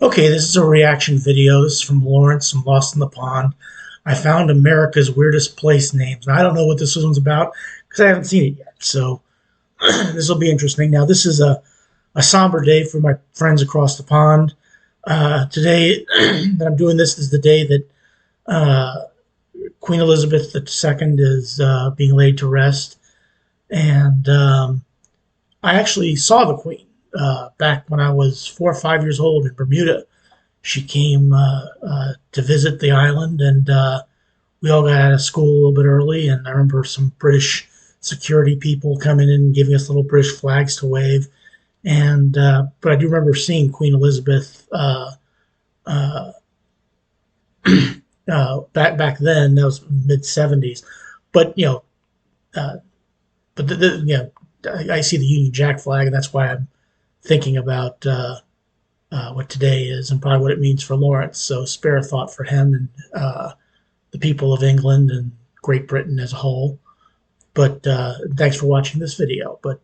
Okay, this is a reaction video. This is from Lawrence from Lost in the Pond. I found America's weirdest place names. Now, I don't know what this one's about because I haven't seen it yet. So this will be interesting. Now, this is a somber day for my friends across the pond. Today that I'm doing this is the day that Queen Elizabeth II is being laid to rest. And I actually saw the Queen back when I was 4 or 5 years old in Bermuda. She came to visit the island, and we all got out of school a little bit early. And I remember some British security people coming in and giving us little British flags to wave. And but I do remember seeing Queen Elizabeth uh, back then. That was mid 70s. But uh, I see the Union Jack flag, and that's why I'm thinking about what today is and probably what it means for Lawrence. So spare a thought for him and the people of England and Great Britain as a whole. But thanks for watching this video. But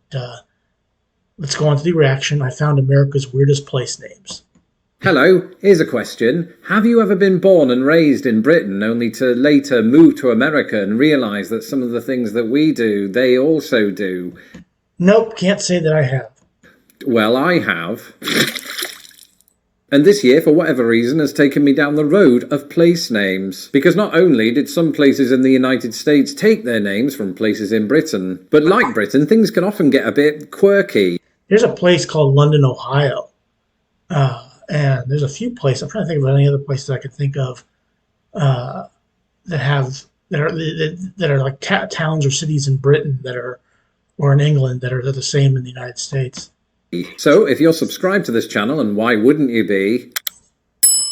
let's go on to the reaction. I found America's weirdest place names. Hello, here's a question. Have you ever been born and raised in Britain only to later move to America and realise that some of the things that we do, they also do? Nope, can't say that I have. Well, I have. And this year, for whatever reason, has taken me down the road of place names. Because not only did some places in the United States take their names from places in Britain, but like Britain, things can often get a bit quirky. There's a place called London, Ohio. And there's a few places. I'm trying to think of any other places I could think of that are like towns or cities in Britain or in England that are the same in the United States. So, if you're subscribed to this channel, and why wouldn't you be,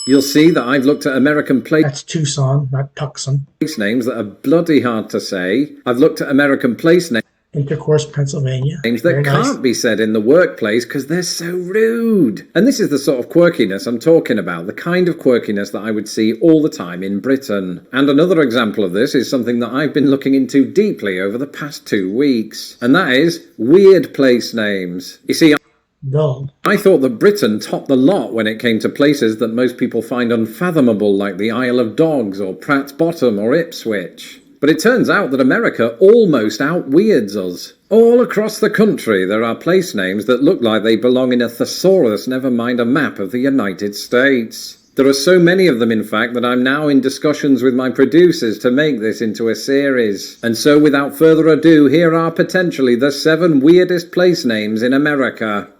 you'll see that I've looked at American place... That's Tucson, not Tucson. ...place names that are bloody hard to say. I've looked at American place names... Intercourse, Pennsylvania. ...names that can't be said in the workplace because they're so rude. And this is the sort of quirkiness I'm talking about, the kind of quirkiness that I would see all the time in Britain. And another example of this is something that I've been looking into deeply over the past 2 weeks. And that is weird place names. You see, No. I thought that Britain topped the lot when it came to places that most people find unfathomable, like the Isle of Dogs or Pratt's Bottom or Ipswich. But it turns out that America almost out-weirds us. All across the country there are place names that look like they belong in a thesaurus, never mind a map of the United States. There are so many of them, in fact, that I'm now in discussions with my producers to make this into a series. And so, without further ado, here are potentially the 7 weirdest place names in America.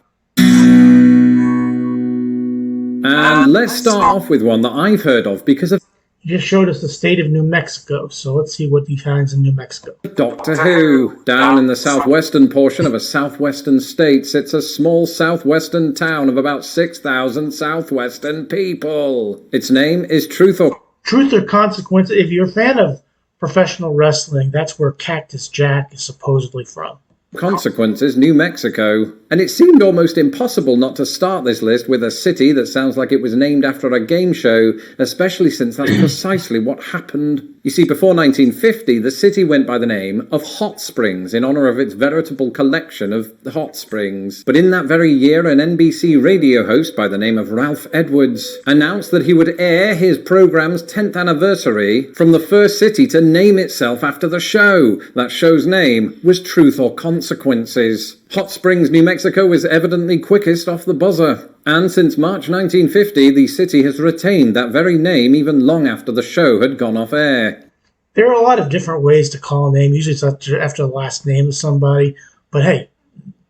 And let's start off with one that I've heard of because of... You just showed us the state of New Mexico, so let's see what he finds in New Mexico. Doctor Who. Down in the southwestern portion of a southwestern state sits a small southwestern town of about 6,000 southwestern people. Its name is Truth or Consequence. If you're a fan of professional wrestling, that's where Cactus Jack is supposedly from. Consequences, New Mexico. And it seemed almost impossible not to start this list with a city that sounds like it was named after a game show, especially since that's precisely what happened. You see, before 1950, the city went by the name of Hot Springs in honor of its veritable collection of hot springs. But in that very year, an NBC radio host by the name of Ralph Edwards announced that he would air his program's 10th anniversary from the first city to name itself after the show. That show's name was Truth or Consequences. Hot Springs, New Mexico was evidently quickest off the buzzer. And since March 1950, the city has retained that very name even long after the show had gone off air. There are a lot of different ways to call a name. Usually it's after the last name of somebody. But hey,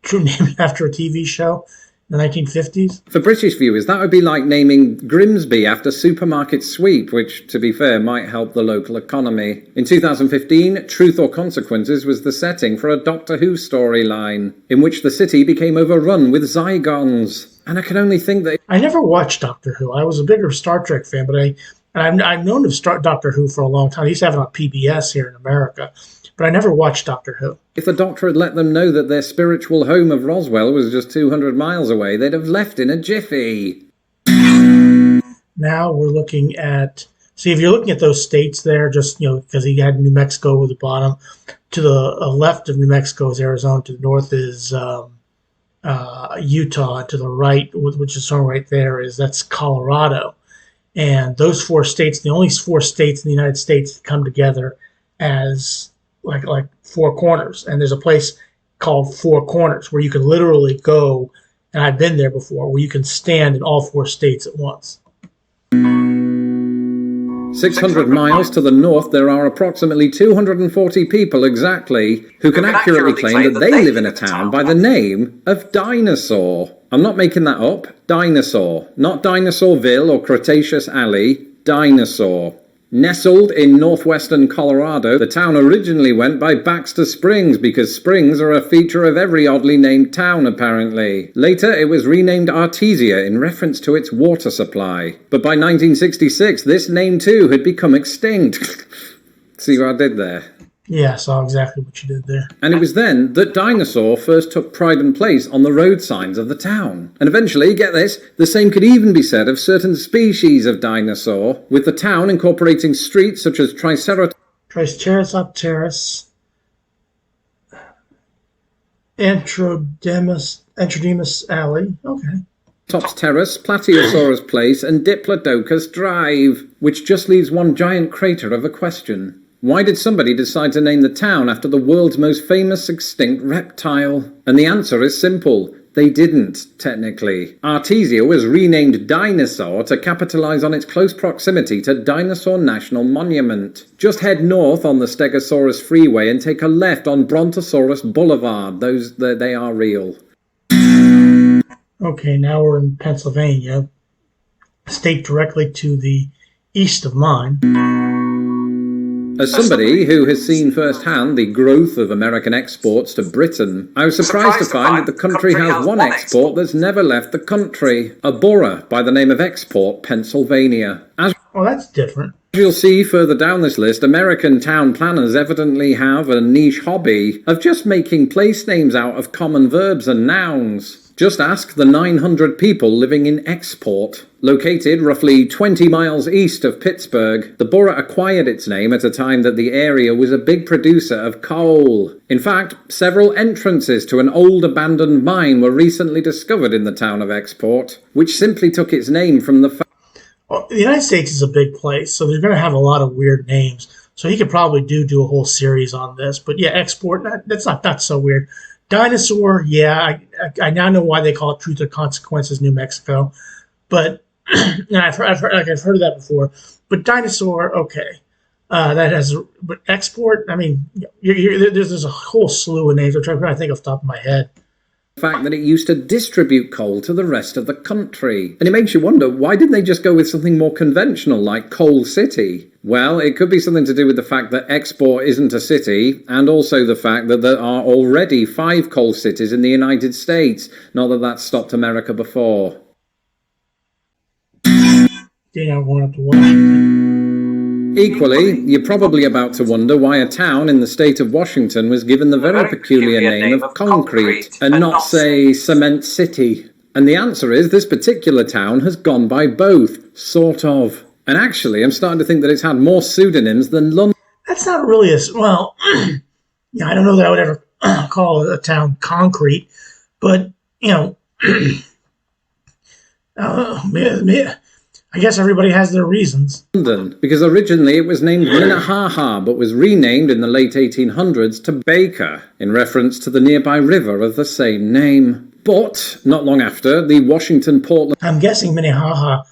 true name after a TV show in the 1950s. For British viewers, that would be like naming Grimsby after Supermarket Sweep, which, to be fair, might help the local economy. In 2015, Truth or Consequences was the setting for a Doctor Who storyline, in which the city became overrun with Zygons. And I can only think that... I never watched Doctor Who. I was a bigger Star Trek fan, but I've known of Doctor Who for a long time. I used to have it on PBS here in America, but I never watched Doctor Who. If the Doctor had let them know that their spiritual home of Roswell was just 200 miles away, they'd have left in a jiffy. Now we're looking at... See, if you're looking at those states there, just, because he had New Mexico at the bottom, to the left of New Mexico is Arizona, to the north is Utah. To the right, which is shown right there, that's Colorado. And those four states, the only four states in the United States that come together as like four corners. And there's a place called Four Corners where you can literally go, and I've been there before, where you can stand in all four states at once. 600 miles to the north, there are approximately 240 people exactly who can accurately claim that they live in a town by the name of Dinosaur. I'm not making that up. Dinosaur. Not Dinosaurville or Cretaceous Alley. Dinosaur. Nestled in northwestern Colorado, the town originally went by Baxter Springs because springs are a feature of every oddly named town, apparently. Later, it was renamed Artesia in reference to its water supply. But by 1966, this name too had become extinct. See what I did there? Yeah, I saw exactly what you did there. And it was then that Dinosaur first took pride and place on the road signs of the town. And eventually, get this, the same could even be said of certain species of dinosaur, with the town incorporating streets such as Triceratops, Entrodemus Alley. Okay. Tops Terrace, Plateosaurus Place, and Diplodocus Drive, which just leaves one giant crater of a question. Why did somebody decide to name the town after the world's most famous extinct reptile? And the answer is simple. They didn't, technically. Artesia was renamed Dinosaur to capitalize on its close proximity to Dinosaur National Monument. Just head north on the Stegosaurus Freeway and take a left on Brontosaurus Boulevard. They are real. Okay, now we're in Pennsylvania, a state directly to the east of mine. As somebody who has seen firsthand the growth of American exports to Britain, I was surprised to find that the country has one export that's never left the country, a borough by the name of Export, Pennsylvania. As that's different. you'll see further down this list, American town planners evidently have a niche hobby of just making place names out of common verbs and nouns. Just ask the 900 people living in Export. Located roughly 20 miles east of Pittsburgh, the borough acquired its name at a time that the area was a big producer of coal. In fact, several entrances to an old abandoned mine were recently discovered in the town of Export, which simply took its name from the fact. Well, the United States is a big place, so they're going to have a lot of weird names. So he could probably do a whole series on this. But yeah, Export, that's not so weird. Dinosaur, yeah, I now know why they call it Truth or Consequences, New Mexico. But I've heard of that before. But Dinosaur, okay, but Export. I mean, there's a whole slew of names. I'm trying to think off the top of my head. Fact that it used to distribute coal to the rest of the country. And it makes you wonder, why didn't they just go with something more conventional like Coal City? Well, it could be something to do with the fact that Export isn't a city, and also the fact that there are already 5 coal cities in the United States. Not that that's stopped America before. Yeah, I'm going up to Washington. Equally, you're probably about to wonder why a town in the state of Washington was given the very peculiar name of Concrete, and not, say, Cement City. And the answer is this particular town has gone by both, sort of. And actually, I'm starting to think that it's had more pseudonyms than London. That's not really well, yeah, I don't know that I would ever call a town Concrete, but, I guess everybody has their reasons. London, because originally it was named Minnehaha, but was renamed in the late 1800s to Baker, in reference to the nearby river of the same name. But, not long after, the Washington Portland... I'm guessing Minnehaha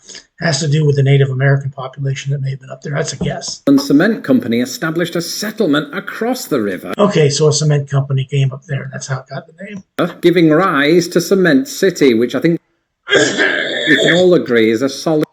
has to do with the Native American population that may have been up there. That's a guess. Cement Company established a settlement across the river. Okay, so a cement company came up there. That's how it got the name. Giving rise to Cement City, which I think we can all agree is a solid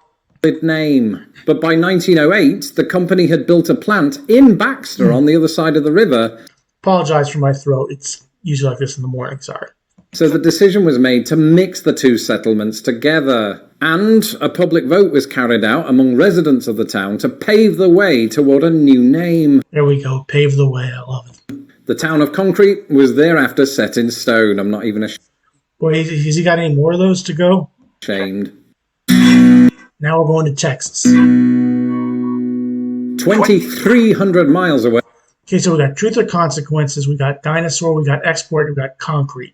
name. But by 1908, the company had built a plant in Baxter on the other side of the river. Apologize for my throat. It's usually like this in the morning. Sorry. So the decision was made to mix the two settlements together. And a public vote was carried out among residents of the town to pave the way toward a new name. There we go. Pave the way. I love it. The town of Concrete was thereafter set in stone. I'm not even ashamed. Boy, has he got any more of those to go? Ashamed. Now we're going to Texas. 2,300 miles away. Okay, so we got truth or consequences, we got dinosaur, we got export, we got concrete.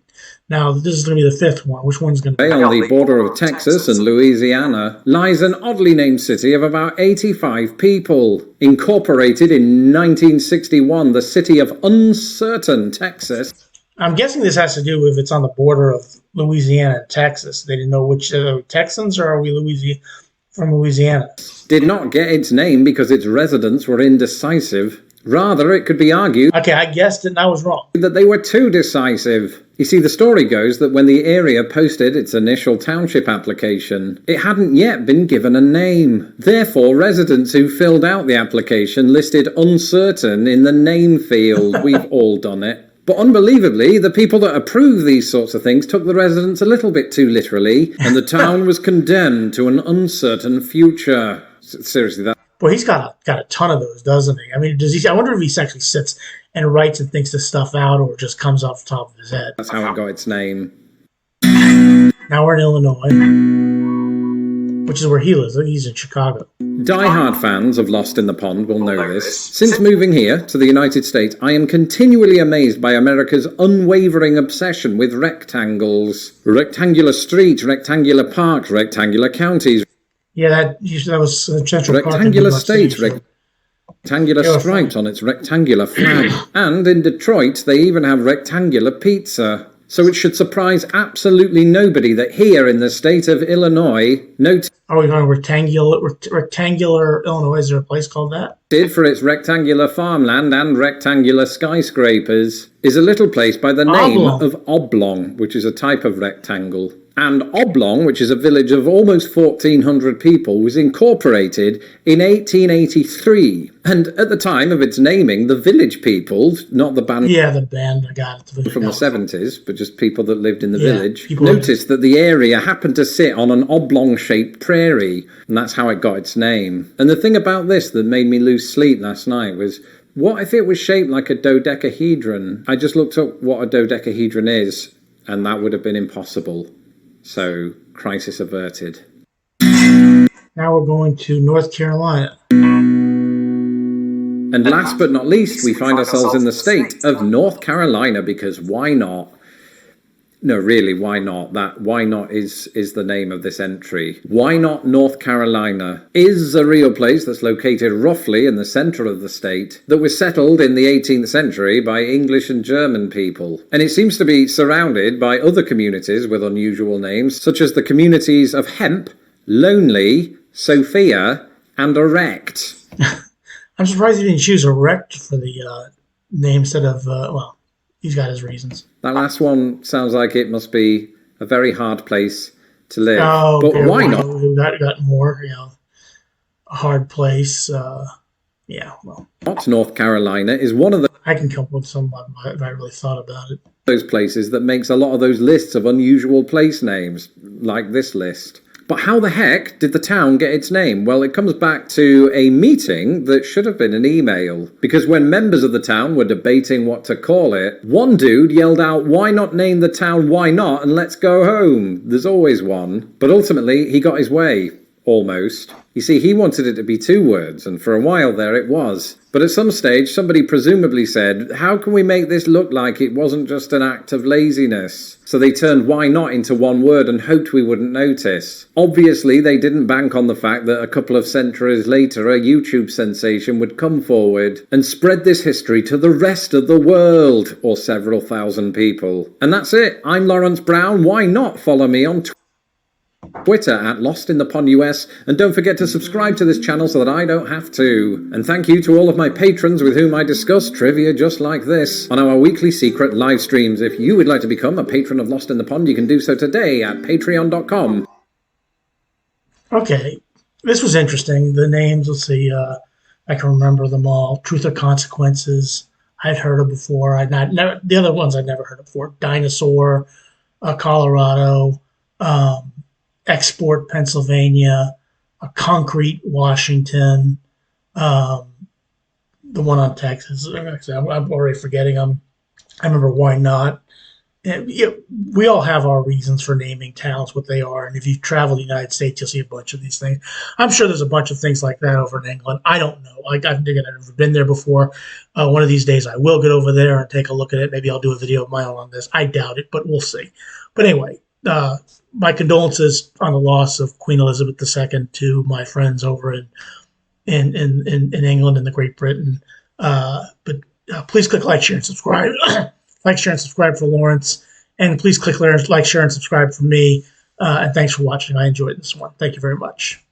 Now, this is going to be the fifth one. Which one's going to be? On the border of Texas and Louisiana lies an oddly named city of about 85 people. Incorporated in 1961, the city of Uncertain, Texas. I'm guessing this has to do with it's on the border of Louisiana and Texas. They didn't know which Texans or are we from Louisiana? Did not get its name because its residents were indecisive. Rather, it could be argued Okay, I guessed it and I was wrong. that they were too decisive. You see, the story goes that when the area posted its initial township application, it hadn't yet been given a name. Therefore, residents who filled out the application listed uncertain in the name field. We've all done it. But unbelievably, the people that approve these sorts of things took the residents a little bit too literally, and the town was condemned to an uncertain future. Seriously, that... Boy, he's got a ton of those, doesn't he? I mean, does he? I wonder if he actually sits and writes and thinks this stuff out, or just comes off the top of his head. That's how it got its name. Now we're in Illinois, which is where he lives. He's in Chicago. Die-hard fans of Lost in the Pond will know this. Since moving here to the United States, I am continually amazed by America's unwavering obsession with rectangles. Rectangular streets, rectangular parks, rectangular counties. Yeah, that was Central Park. Rectangular states, rectangular stripes on its rectangular flag. And in Detroit, they even have rectangular pizza. So it should surprise absolutely nobody that here in the state of Illinois, are we going rectangular Illinois? Is there a place called that? For its rectangular farmland and rectangular skyscrapers, is a little place by the name of Oblong, which is a type of rectangle. And Oblong, which is a village of almost 1,400 people, was incorporated in 1883. And at the time of its naming, the village people, not the band... Yeah, the band, I got it. From the 70s, but just people that lived in the village, noticed that the area happened to sit on an oblong-shaped prairie, and that's how it got its name. And the thing about this that made me lose sleep last night was, what if it was shaped like a dodecahedron? I just looked up what a dodecahedron is, and that would have been impossible. So, crisis averted. Now we're going to North Carolina. And last but not least, we find ourselves in the state of North Carolina, because why not? No, really, why not? That why not is the name of this entry. Why not North Carolina is a real place that's located roughly in the centre of the state that was settled in the 18th century by English and German people. And it seems to be surrounded by other communities with unusual names, such as the communities of Hemp, Lonely, Sophia, and Erect. I'm surprised he didn't choose Erect for the name instead of, well, he's got his reasons. That last one sounds like it must be a very hard place to live. Oh, but okay, why not? We got more, a hard place. North Carolina is one of I can come up with some if I really thought about it. those places that makes a lot of those lists of unusual place names, like this list. But how the heck did the town get its name? Well, it comes back to a meeting that should have been an email. Because when members of the town were debating what to call it, one dude yelled out, "Why not name the town Why Not and let's go home?" There's always one. But ultimately, he got his way. Almost. You see, he wanted it to be 2 words, and for a while there it was. But at some stage, somebody presumably said, how can we make this look like it wasn't just an act of laziness? So they turned why not into 1 word and hoped we wouldn't notice. Obviously, they didn't bank on the fact that a couple of centuries later, a YouTube sensation would come forward and spread this history to the rest of the world, or several thousand people. And that's it. I'm Lawrence Brown. Why not follow me on Twitter at Lost in the Pond US, and don't forget to subscribe to this channel so that I don't have to. And thank you to all of my patrons with whom I discuss trivia just like this on our weekly secret live streams. If you would like to become a patron of Lost in the Pond, you can do so today at patreon.com. Okay, this was interesting. The names, let's see, I can remember them all. Truth or Consequences, I'd heard of before. The other ones I'd never heard of before. Dinosaur, Colorado, Export, Pennsylvania, Concrete, Washington, the one on Texas. Actually, I'm already forgetting them. I remember Why Not And, we all have our reasons for naming towns what they are. And if you travel the United States, you'll see a bunch of these things. I'm sure there's a bunch of things like that over in England. I don't know. I've never been there before. One of these days, I will get over there and take a look at it. Maybe I'll do a video of my own on this. I doubt it, but we'll see. But anyway, my condolences on the loss of Queen Elizabeth II to my friends over in England and the Great Britain. But please click like, share, and subscribe. Like, share, and subscribe for Lawrence. And please click like, share, and subscribe for me. And thanks for watching. I enjoyed this one. Thank you very much.